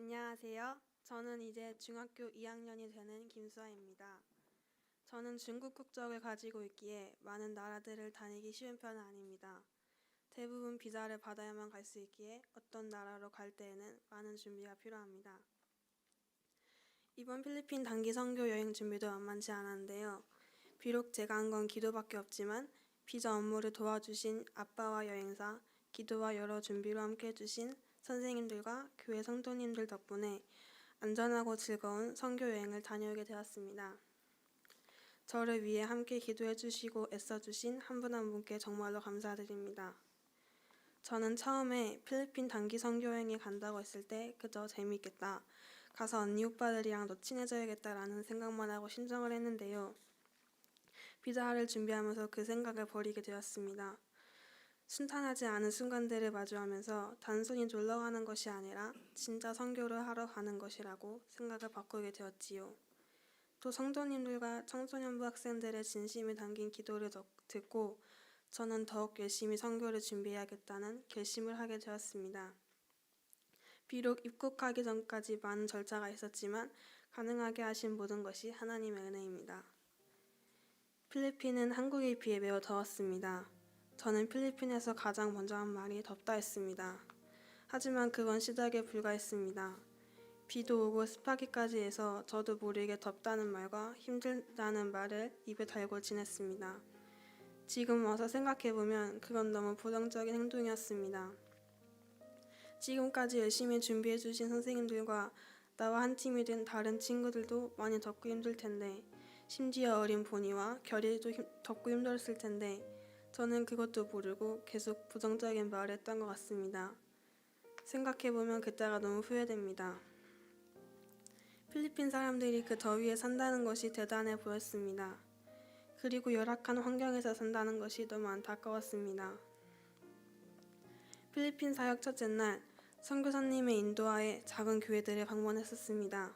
안녕하세요. 저는 이제 중학교 2학년이 되는 김수아입니다. 저는 중국 국적을 가지고 있기에 많은 나라들을 다니기 쉬운 편은 아닙니다. 대부분 비자를 받아야만 갈 수 있기에 어떤 나라로 갈 때에는 많은 준비가 필요합니다. 이번 필리핀 단기 선교 여행 준비도 만만치 않았는데요. 비록 제가 한 건 기도밖에 없지만 비자 업무를 도와주신 아빠와 여행사, 기도와 여러 준비로 함께 해주신 선생님들과 교회 성도님들 덕분에 안전하고 즐거운 선교 여행을 다녀오게 되었습니다. 저를 위해 함께 기도해 주시고 애써주신 한 분 한 분께 정말로 감사드립니다. 저는 처음에 필리핀 단기 선교 여행에 간다고 했을 때 그저 재미있겠다, 가서 언니 오빠들이랑 더 친해져야겠다라는 생각만 하고 신청을 했는데요. 비자를 준비하면서 그 생각을 버리게 되었습니다. 순탄하지 않은 순간들을 마주하면서 단순히 놀러 가는 것이 아니라 진짜 선교를 하러 가는 것이라고 생각을 바꾸게 되었지요. 또 성도님들과 청소년부 학생들의 진심이 담긴 기도를 듣고 저는 더욱 열심히 선교를 준비해야겠다는 결심을 하게 되었습니다. 비록 입국하기 전까지 많은 절차가 있었지만 가능하게 하신 모든 것이 하나님의 은혜입니다. 필리핀은 한국에 비해 매우 더웠습니다. 저는 필리핀에서 가장 먼저 한 말이 덥다 했습니다. 하지만 그건 시작에 불과했습니다. 비도 오고 습하기까지 해서 저도 모르게 덥다는 말과 힘들다는 말을 입에 달고 지냈습니다. 지금 와서 생각해보면 그건 너무 부정적인 행동이었습니다. 지금까지 열심히 준비해주신 선생님들과 나와 한 팀이 된 다른 친구들도 많이 덥고 힘들 텐데, 심지어 어린 보니와 결이도 덥고 힘들었을 텐데 저는 그것도 모르고 계속 부정적인 말을 했던 것 같습니다. 생각해보면 그때가 너무 후회됩니다. 필리핀 사람들이 그 더위에 산다는 것이 대단해 보였습니다. 그리고 열악한 환경에서 산다는 것이 너무 안타까웠습니다. 필리핀 사역 첫째 날, 선교사님의 인도하에 작은 교회들을 방문했었습니다.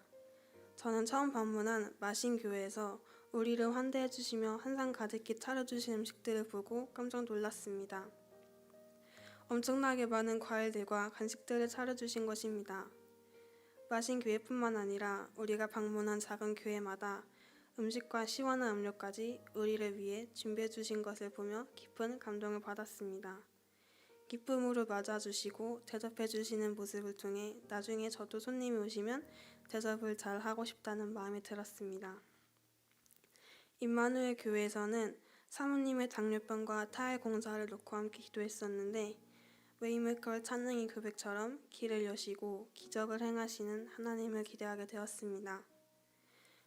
저는 처음 방문한 마신 교회에서 우리를 환대해 주시며 한상 가득히 차려주신 음식들을 보고 깜짝 놀랐습니다. 엄청나게 많은 과일들과 간식들을 차려주신 것입니다. 마신 교회뿐만 아니라 우리가 방문한 작은 교회마다 음식과 시원한 음료까지 우리를 위해 준비해 주신 것을 보며 깊은 감동을 받았습니다. 기쁨으로 맞아주시고 대접해 주시는 모습을 통해 나중에 저도 손님이 오시면 대접을 잘 하고 싶다는 마음이 들었습니다. 임마누엘 교회에서는 사모님의 당뇨병과 타의 공사를 놓고 함께 기도했었는데 웨이메컬 찬양의 고백처럼 길을 여시고 기적을 행하시는 하나님을 기대하게 되었습니다.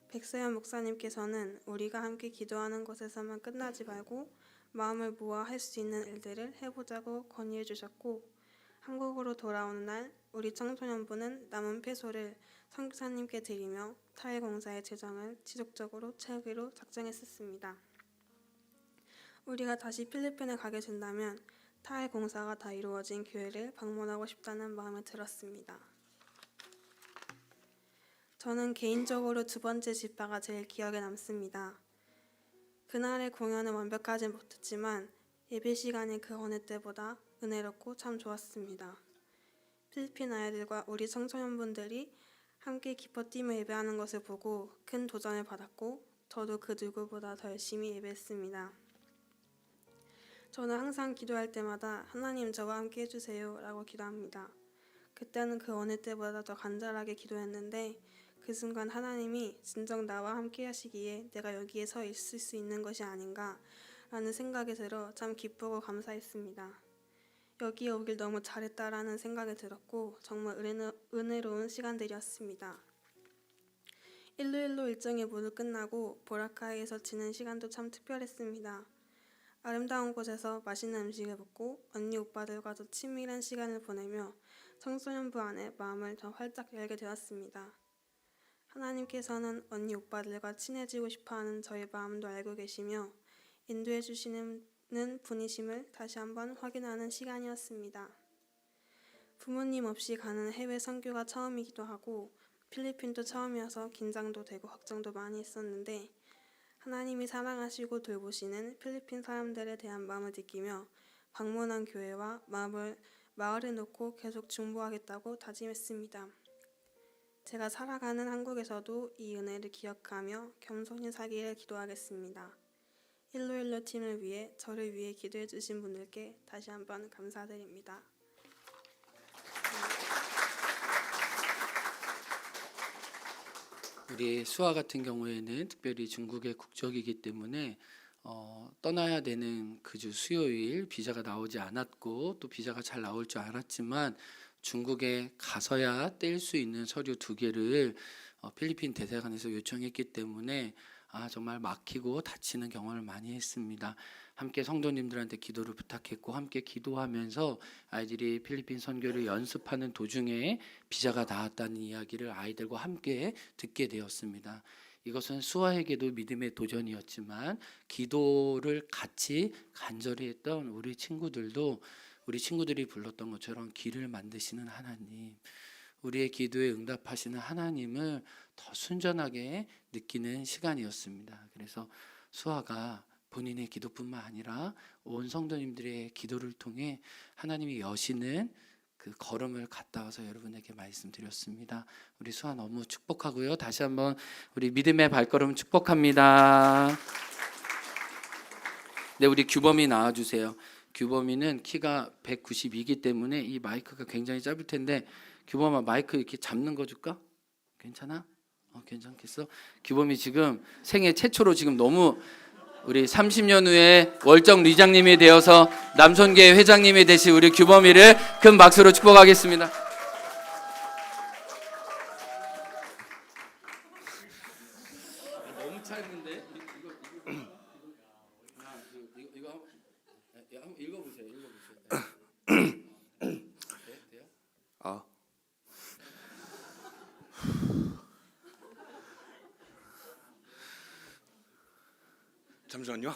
백서연 목사님께서는 우리가 함께 기도하는 곳에서만 끝나지 말고 마음을 모아 할 수 있는 일들을 해보자고 건의해 주셨고, 한국으로 돌아오는 날 우리 청소년부는 남은 폐소를 선교사님께 드리며 타일공사의 재정을 지속적으로 채우기로 작정했었습니다. 우리가 다시 필리핀에 가게 된다면 타일공사가 다 이루어진 교회를 방문하고 싶다는 마음이 들었습니다. 저는 개인적으로 두 번째 집회가 제일 기억에 남습니다. 그날의 공연은 완벽하지 못했지만 예배 시간이 그 어느 때보다 은혜롭고 참 좋았습니다. 필리핀 아이들과 우리 청소년분들이 함께 기뻐 뛰며 예배하는 것을 보고 큰 도전을 받았고 저도 그 누구보다 더 열심히 예배했습니다. 저는 항상 기도할 때마다 하나님 저와 함께 해주세요 라고 기도합니다. 그때는 그 어느 때보다 더 간절하게 기도했는데 그 순간 하나님이 진정 나와 함께 하시기에 내가 여기에 서 있을 수 있는 것이 아닌가 라는 생각이 들어 참 기쁘고 감사했습니다. 여기에 오길 너무 잘했다라는 생각이 들었고 정말 은혜로운 시간들이었습니다. 일로일로 일정이 모두 끝나고 보라카이에서 지낸 시간도 참 특별했습니다. 아름다운 곳에서 맛있는 음식을 먹고 언니 오빠들과도 친밀한 시간을 보내며 청소년부 안에 마음을 더 활짝 열게 되었습니다. 하나님께서는 언니 오빠들과 친해지고 싶어하는 저의 마음도 알고 계시며 인도해 주시는 분이심을 다시 한번 확인하는 시간이었습니다. 부모님 없이 가는 해외 선교가 처음이기도 하고 필리핀도 처음이어서 긴장도 되고 걱정도 많이 했었는데 하나님이 사랑하시고 돌보시는 필리핀 사람들에 대한 마음을 느끼며 방문한 교회와 마을을 놓고 계속 중보하겠다고 다짐했습니다. 제가 살아가는 한국에서도 이 은혜를 기억하며 겸손히 살기를 기도하겠습니다. 일로일로 팀을 위해 저를 위해 기도해 주신 분들께 다시 한번 감사드립니다. 우리 수아 같은 경우에는 특별히 중국의 국적이기 때문에 떠나야 되는 그 주 수요일 비자가 나오지 않았고 또 비자가 잘 나올 줄 알았지만 중국에 가서야 뗄 수 있는 서류 2개를 필리핀 대사관에서 요청했기 때문에 정말 막히고 다치는 경험을 많이 했습니다. 함께 성도님들한테 기도를 부탁했고 함께 기도하면서 아이들이 필리핀 선교를 연습하는 도중에 비자가 나왔다는 이야기를 아이들과 함께 듣게 되었습니다. 이것은 수아에게도 믿음의 도전이었지만 기도를 같이 간절히 했던 우리 친구들도 우리 친구들이 불렀던 것처럼 길을 만드시는 하나님, 우리의 기도에 응답하시는 하나님을 더 순전하게 느끼는 시간이었습니다. 그래서 수아가 본인의 기도뿐만 아니라 온 성도님들의 기도를 통해 하나님이 여시는 그 걸음을 갔다 와서 여러분에게 말씀드렸습니다. 우리 수아 너무 축복하고요. 다시 한번 우리 믿음의 발걸음 축복합니다. 네, 우리 규범이 나와주세요. 규범이는 키가 192이기 때문에 이 마이크가 굉장히 짧을 텐데 규범아 마이크 이렇게 잡는 거 줄까? 괜찮아? 괜찮겠어? 규범이 지금 생애 최초로 지금 너무 우리 30년 후에 월정 리장님이 되어서 남손계 회장님이 되신 우리 규범이를 큰 박수로 축복하겠습니다. 너무 짧은데 이거 한번 읽어보세요. 돼요? 잠시만요.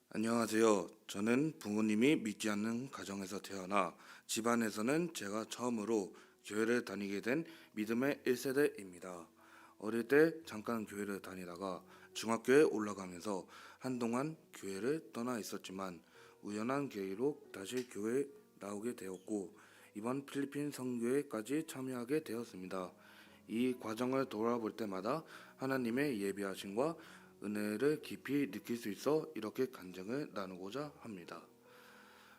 안녕하세요. 저는 부모님이 믿지 않는 가정에서 태어나 집안에서는 제가 처음으로 교회를 다니게 된 믿음의 1세대입니다. 어릴 때 잠깐 교회를 다니다가 중학교에 올라가면서 한동안 교회를 떠나 있었지만 우연한 계기로 다시 교회에 나오게 되었고 이번 필리핀 선교회까지 참여하게 되었습니다. 이 과정을 돌아볼 때마다 하나님의 예비하심과 은혜를 깊이 느낄 수 있어 이렇게 간증을 나누고자 합니다.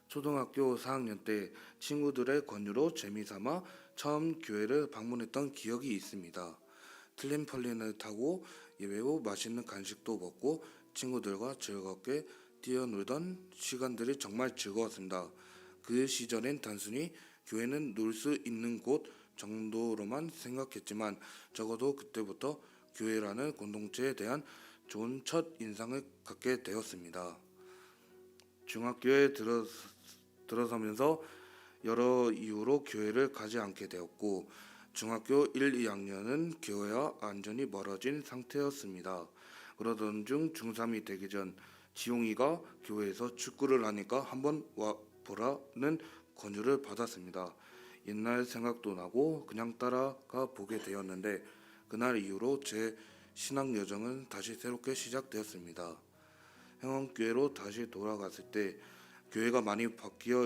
초등학교 4학년 때 친구들의 권유로 재미삼아 처음 교회를 방문했던 기억이 있습니다. 트램펄린을 타고 예배 후 맛있는 간식도 먹고 친구들과 즐겁게 뛰어놀던 시간들이 정말 즐거웠습니다. 그 시절엔 단순히 교회는 놀 수 있는 곳 정도로만 생각했지만 적어도 그때부터 교회라는 공동체에 대한 좋은 첫 인상을 갖게 되었습니다. 중학교에 들어서면서 여러 이유로 교회를 가지 않게 되었고 중학교 1, 2학년은 교회와 완전히 멀어진 상태였습니다. 그러던 중 중3이 되기 전 지용이가 교회에서 축구를 하니까 한번 와보라는 권유를 받았습니다. 옛날 생각도 나고 그냥 따라가 보게 되었는데 그날 이후로 제 신앙 여정은 다시 새롭게 시작되었습니다. 행원교회로 다시 돌아갔을 때 교회가 많이 바뀌어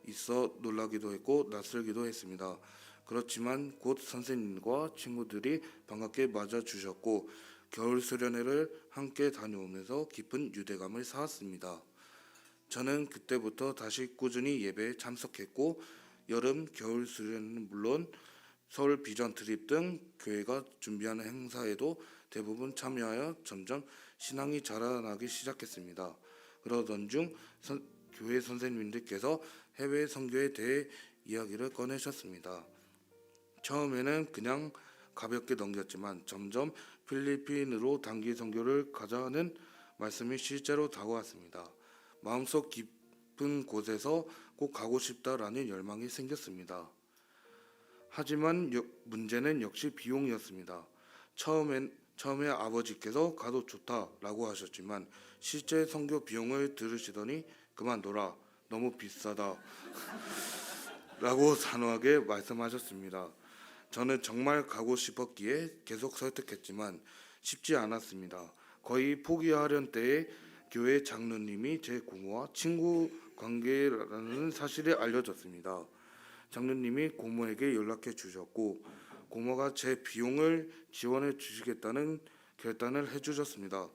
있어 놀라기도 했고 낯설기도 했습니다. 그렇지만 곧 선생님과 친구들이 반갑게 맞아주셨고 겨울 수련회를 함께 다녀오면서 깊은 유대감을 쌓았습니다. 저는 그때부터 다시 꾸준히 예배에 참석했고 여름, 겨울 수련회는 물론 서울 비전 트립 등 교회가 준비하는 행사에도 대부분 참여하여 점점 신앙이 자라나기 시작했습니다. 그러던 중 교회 선생님들께서 해외 선교에 대해 이야기를 꺼내셨습니다. 처음에는 그냥 가볍게 넘겼지만 점점 필리핀으로 단기 선교를 가자는 말씀이 실제로 다가왔습니다. 마음속 깊은 곳에서 꼭 가고 싶다라는 열망이 생겼습니다. 하지만 문제는 역시 비용이었습니다. 처음에 아버지께서 가도 좋다라고 하셨지만 실제 선교 비용을 들으시더니 그만둬라, 너무 비싸다 라고 단호하게 말씀하셨습니다. 저는 정말 가고 싶었기에 계속 설득했지만 쉽지 않았습니다. 거의 포기하려는 때에 교회 장로님이 제 고모와 친구 관계라는 사실이 알려졌습니다. 장로님이 고모에게 연락해 주셨고 고모가 제 비용을 지원해 주시겠다는 결단을 해주셨습니다.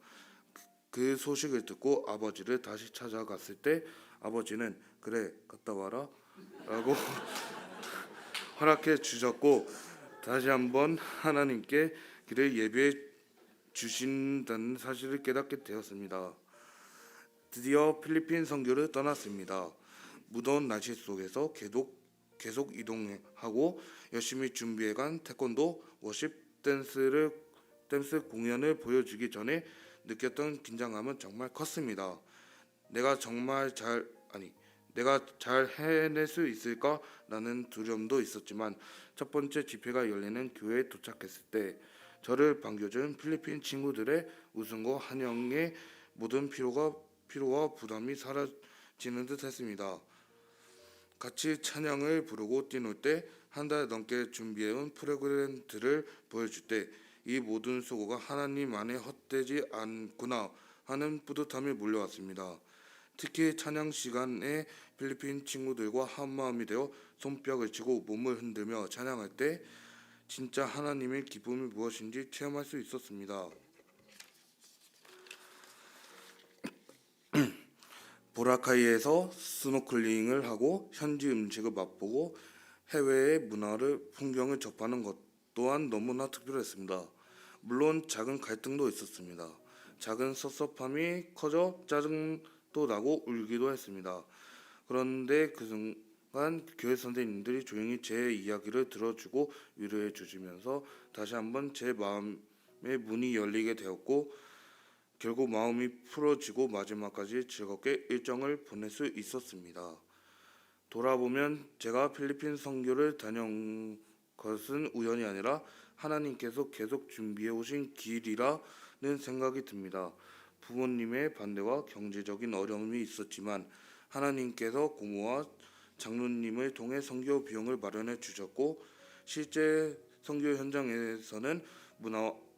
그 소식을 듣고 아버지를 다시 찾아갔을 때 아버지는 그래 갔다 와라 라고 허락해 주셨고 다시 한번 하나님께 그를 예배해 주신다는 사실을 깨닫게 되었습니다. 드디어 필리핀 선교를 떠났습니다. 무더운 날씨 속에서 계속 이동하고 열심히 준비해간 태권도 워십 댄스 공연을 보여주기 전에 느꼈던 긴장감은 정말 컸습니다. 내가 잘 해낼 수 있을까라는 두려움도 있었지만 첫 번째 집회가 열리는 교회에 도착했을 때 저를 반겨준 필리핀 친구들의 웃음과 환영에 모든 피로와 부담이 사라지는 듯했습니다. 같이 찬양을 부르고 뛰놀 때 한 달 넘게 준비해온 프로그램들을 보여줄 때 이 모든 수고가 하나님 안에 헛되지 않구나 하는 뿌듯함이 몰려왔습니다. 특히 찬양 시간에 필리핀 친구들과 한마음이 되어 손뼉을 치고 몸을 흔들며 찬양할 때 진짜 하나님의 기쁨이 무엇인지 체험할 수 있었습니다. 보라카이에서 스노클링을 하고 현지 음식을 맛보고 해외의 풍경을 접하는 것 또한 너무나 특별했습니다. 물론 작은 갈등도 있었습니다. 작은 섭섭함이 커져 짜증도 나고 울기도 했습니다. 그런데 그 순간 교회 선생님들이 조용히 제 이야기를 들어주고 위로해 주시면서 다시 한번 제 마음의 문이 열리게 되었고 결국 마음이 풀어지고 마지막까지 즐겁게 일정을 보낼 수 있었습니다. 돌아보면 제가 필리핀 선교를 다녀온 것은 우연이 아니라 하나님께서 계속 준비해 오신 길이라는 생각이 듭니다. 부모님의 반대와 경제적인 어려움이 있었지만 하나님께서 고모와 장로님을 통해 선교 비용을 마련해 주셨고 실제 선교 현장에서는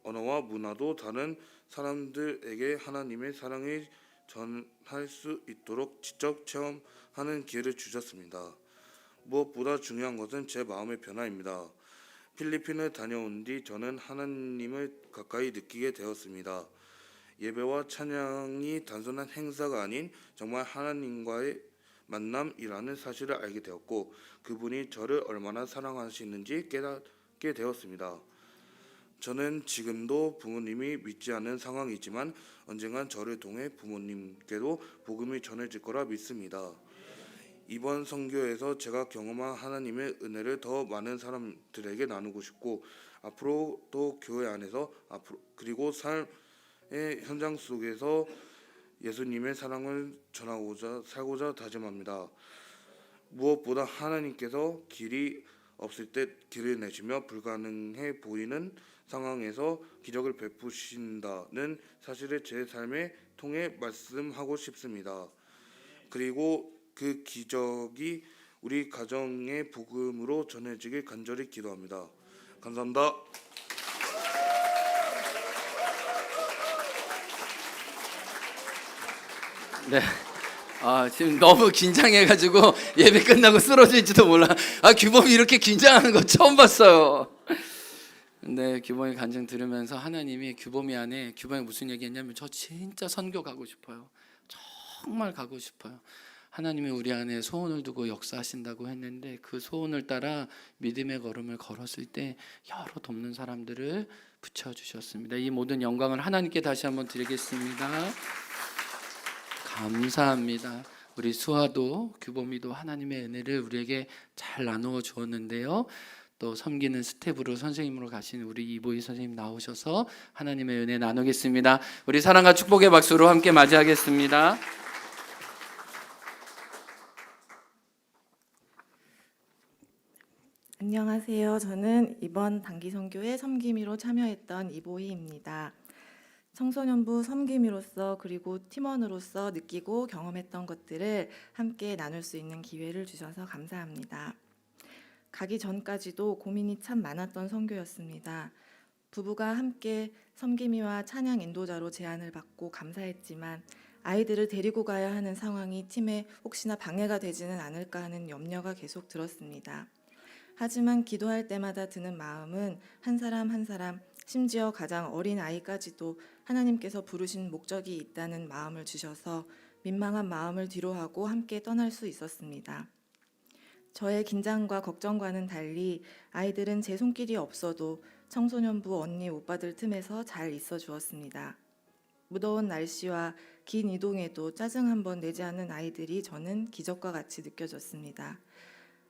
언어와 문화도 다른 사람들에게 하나님의 사랑을 전할 수 있도록 직접 체험하는 기회를 주셨습니다. 무엇보다 중요한 것은 제 마음의 변화입니다. 필리핀을 다녀온 뒤 저는 하나님을 가까이 느끼게 되었습니다. 예배와 찬양이 단순한 행사가 아닌 정말 하나님과의 만남이라는 사실을 알게 되었고 그분이 저를 얼마나 사랑하시는지 깨닫게 되었습니다. 저는 지금도 부모님이 믿지 않는 상황이지만 언젠간 저를 통해 부모님께도 복음이 전해질 거라 믿습니다. 이번 선교에서 제가 경험한 하나님의 은혜를 더 많은 사람들에게 나누고 싶고 앞으로도 교회 안에서 그리고 삶의 현장 속에서 예수님의 사랑을 전하고자 살고자 다짐합니다. 무엇보다 하나님께서 길이 없을 때 길을 내시며 불가능해 보이는 상황에서 기적을 베푸신다는 사실을 제 삶에 통해 말씀하고 싶습니다. 그리고 그 기적이 우리 가정의 복음으로 전해지길 간절히 기도합니다. 감사합니다. 네. 지금 너무 긴장해가지고 예배 끝나고 쓰러질지도 몰라. 규범이 이렇게 긴장하는 거 처음 봤어요. 근데 규범이 간증 들으면서 하나님이 규범이 안에 규범이 무슨 얘기했냐면 저 진짜 선교 가고 싶어요. 정말 가고 싶어요. 하나님이 우리 안에 소원을 두고 역사하신다고 했는데 그 소원을 따라 믿음의 걸음을 걸었을 때 여러 돕는 사람들을 붙여주셨습니다. 이 모든 영광을 하나님께 다시 한번 드리겠습니다. 감사합니다. 우리 수아도 규범이도 하나님의 은혜를 우리에게 잘 나누어 주었는데요. 또 섬기는 스텝으로 선생님으로 가신 우리 이보희 선생님 나오셔서 하나님의 은혜 나누겠습니다. 우리 사랑과 축복의 박수로 함께 맞이하겠습니다. 안녕하세요. 저는 이번 단기 선교에 섬김이로 참여했던 이보희입니다. 청소년부 섬김이로서 그리고 팀원으로서 느끼고 경험했던 것들을 함께 나눌 수 있는 기회를 주셔서 감사합니다. 가기 전까지도 고민이 참 많았던 선교였습니다. 부부가 함께 섬김이와 찬양 인도자로 제안을 받고 감사했지만 아이들을 데리고 가야 하는 상황이 팀에 혹시나 방해가 되지는 않을까 하는 염려가 계속 들었습니다. 하지만 기도할 때마다 드는 마음은 한 사람 한 사람, 심지어 가장 어린 아이까지도 하나님께서 부르신 목적이 있다는 마음을 주셔서 민망한 마음을 뒤로하고 함께 떠날 수 있었습니다. 저의 긴장과 걱정과는 달리 아이들은 제 손길이 없어도 청소년부 언니 오빠들 틈에서 잘 있어 주었습니다. 무더운 날씨와 긴 이동에도 짜증 한 번 내지 않는 아이들이 저는 기적과 같이 느껴졌습니다.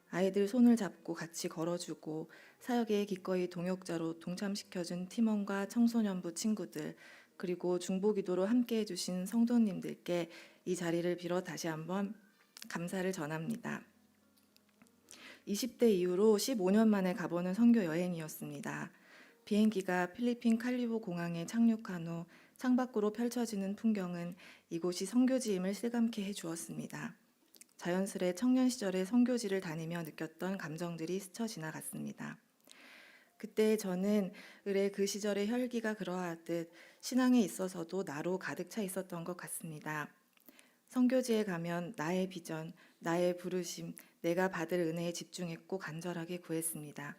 아이들 손을 잡고 같이 걸어주고 사역에 기꺼이 동역자로 동참시켜준 팀원과 청소년부 친구들, 그리고 중보기도로 함께 해주신 성도님들께 이 자리를 빌어 다시 한번 감사를 전합니다. 20대 이후로 15년 만에 가보는 선교 여행이었습니다. 비행기가 필리핀 칼리보 공항에 착륙한 후 창밖으로 펼쳐지는 풍경은 이곳이 선교지임을 실감케 해주었습니다. 자연스레 청년 시절에 선교지를 다니며 느꼈던 감정들이 스쳐 지나갔습니다. 그때 저는 을의 그 시절의 혈기가 그러하듯 신앙에 있어서도 나로 가득 차 있었던 것 같습니다. 선교지에 가면 나의 비전, 나의 부르심, 내가 받을 은혜에 집중했고 간절하게 구했습니다.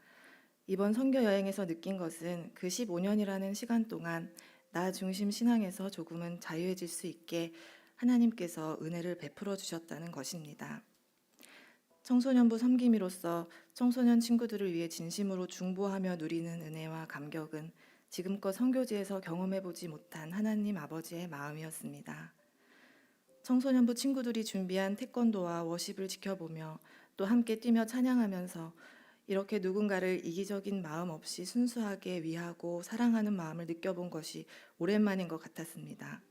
이번 선교 여행에서 느낀 것은 그 15년이라는 시간 동안 나 중심 신앙에서 조금은 자유해질 수 있게 하나님께서 은혜를 베풀어 주셨다는 것입니다. 청소년부 섬김이로서 청소년 친구들을 위해 진심으로 중보하며 누리는 은혜와 감격은 지금껏 선교지에서 경험해보지 못한 하나님 아버지의 마음이었습니다. 청소년부 친구들이 준비한 태권도와 워십을 지켜보며 또 함께 뛰며 찬양하면서 이렇게 누군가를 이기적인 마음 없이 순수하게 위하고 사랑하는 마음을 느껴본 것이 오랜만인 것 같았습니다.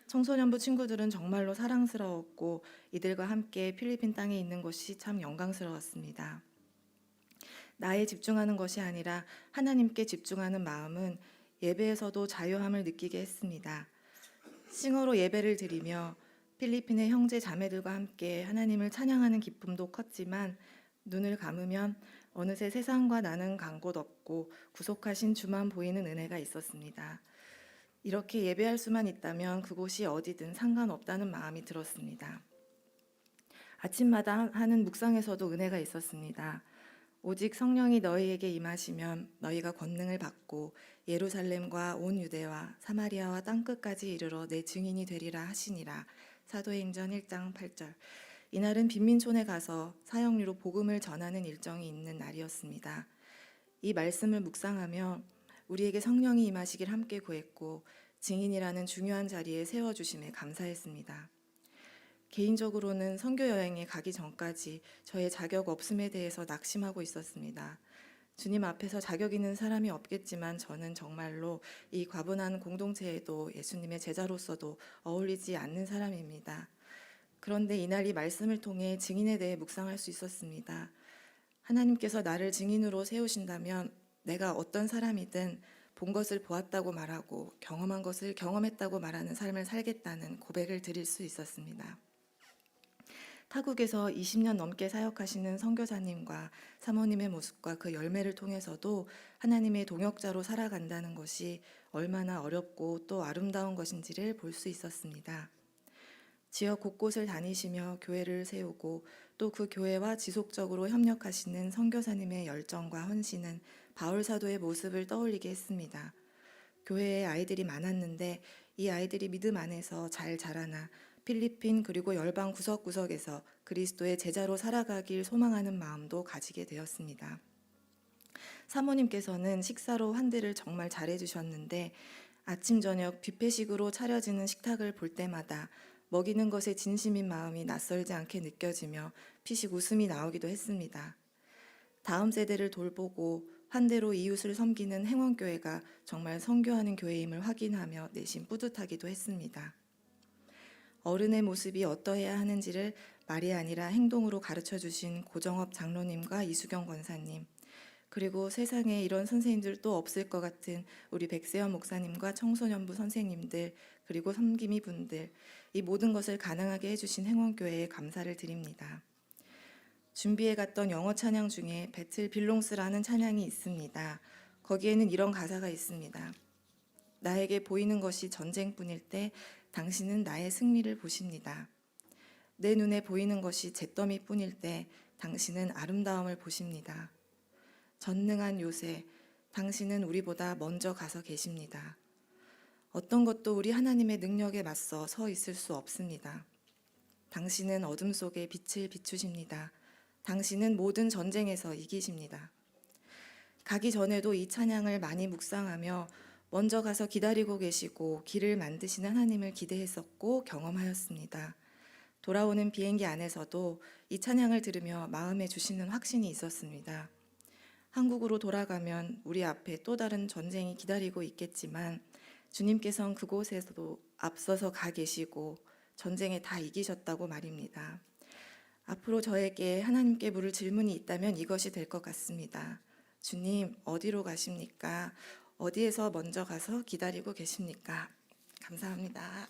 청소년부 친구들은 정말로 사랑스러웠고 이들과 함께 필리핀 땅에 있는 것이 참 영광스러웠습니다. 나에 집중하는 것이 아니라 하나님께 집중하는 마음은 예배에서도 자유함을 느끼게 했습니다. 싱어로 예배를 드리며 필리핀의 형제 자매들과 함께 하나님을 찬양하는 기쁨도 컸지만 눈을 감으면 어느새 세상과 나는 간 곳 없고 구속하신 주만 보이는 은혜가 있었습니다. 이렇게 예배할 수만 있다면 그곳이 어디든 상관없다는 마음이 들었습니다. 아침마다 하는 묵상에서도 은혜가 있었습니다. 오직 성령이 너희에게 임하시면 너희가 권능을 받고 예루살렘과 온 유대와 사마리아와 땅끝까지 이르러 내 증인이 되리라 하시니라. 사도행전 1장 8절. 이날은 빈민촌에 가서 사형리로 복음을 전하는 일정이 있는 날이었습니다. 이 말씀을 묵상하며 우리에게 성령이 임하시길 함께 구했고 증인이라는 중요한 자리에 세워주심에 감사했습니다. 개인적으로는 선교 여행에 가기 전까지 저의 자격 없음에 대해서 낙심하고 있었습니다. 주님 앞에서 자격 있는 사람이 없겠지만 저는 정말로 이 과분한 공동체에도 예수님의 제자로서도 어울리지 않는 사람입니다. 그런데 이날 이 말씀을 통해 증인에 대해 묵상할 수 있었습니다. 하나님께서 나를 증인으로 세우신다면 내가 어떤 사람이든 본 것을 보았다고 말하고 경험한 것을 경험했다고 말하는 삶을 살겠다는 고백을 드릴 수 있었습니다. 타국에서 20년 넘게 사역하시는 선교사님과 사모님의 모습과 그 열매를 통해서도 하나님의 동역자로 살아간다는 것이 얼마나 어렵고 또 아름다운 것인지를 볼 수 있었습니다. 지역 곳곳을 다니시며 교회를 세우고 또 그 교회와 지속적으로 협력하시는 선교사님의 열정과 헌신은 바울 사도의 모습을 떠올리게 했습니다. 교회에 아이들이 많았는데 이 아이들이 믿음 안에서 잘 자라나 필리핀 그리고 열방 구석구석에서 그리스도의 제자로 살아가길 소망하는 마음도 가지게 되었습니다. 사모님께서는 식사로 환대를 정말 잘해주셨는데 아침 저녁 뷔페식으로 차려지는 식탁을 볼 때마다 먹이는 것에 진심인 마음이 낯설지 않게 느껴지며 피식 웃음이 나오기도 했습니다. 다음 세대를 돌보고 환대로 이웃을 섬기는 행원교회가 정말 선교하는 교회임을 확인하며 내심 뿌듯하기도 했습니다. 어른의 모습이 어떠해야 하는지를 말이 아니라 행동으로 가르쳐주신 고정업 장로님과 이수경 권사님, 그리고 세상에 이런 선생님들 또 없을 것 같은 우리 백세현 목사님과 청소년부 선생님들, 그리고 섬김이 분들, 이 모든 것을 가능하게 해주신 행원교회에 감사를 드립니다. 준비해 갔던 영어 찬양 중에 배틀 빌롱스라는 찬양이 있습니다. 거기에는 이런 가사가 있습니다. 나에게 보이는 것이 전쟁뿐일 때 당신은 나의 승리를 보십니다. 내 눈에 보이는 것이 잿더미뿐일 때 당신은 아름다움을 보십니다. 전능한 요새, 당신은 우리보다 먼저 가서 계십니다. 어떤 것도 우리 하나님의 능력에 맞서 서 있을 수 없습니다. 당신은 어둠 속에 빛을 비추십니다. 당신은 모든 전쟁에서 이기십니다. 가기 전에도 이 찬양을 많이 묵상하며 먼저 가서 기다리고 계시고 길을 만드시는 하나님을 기대했었고 경험하였습니다. 돌아오는 비행기 안에서도 이 찬양을 들으며 마음에 주시는 확신이 있었습니다. 한국으로 돌아가면 우리 앞에 또 다른 전쟁이 기다리고 있겠지만 주님께서는 그곳에서도 앞서서 가 계시고 전쟁에 다 이기셨다고 말입니다. 앞으로 저에게 하나님께 물을 질문이 있다면 이것이 될 것 같습니다. 주님, 어디로 가십니까? 어디에서 먼저 가서 기다리고 계십니까? 감사합니다.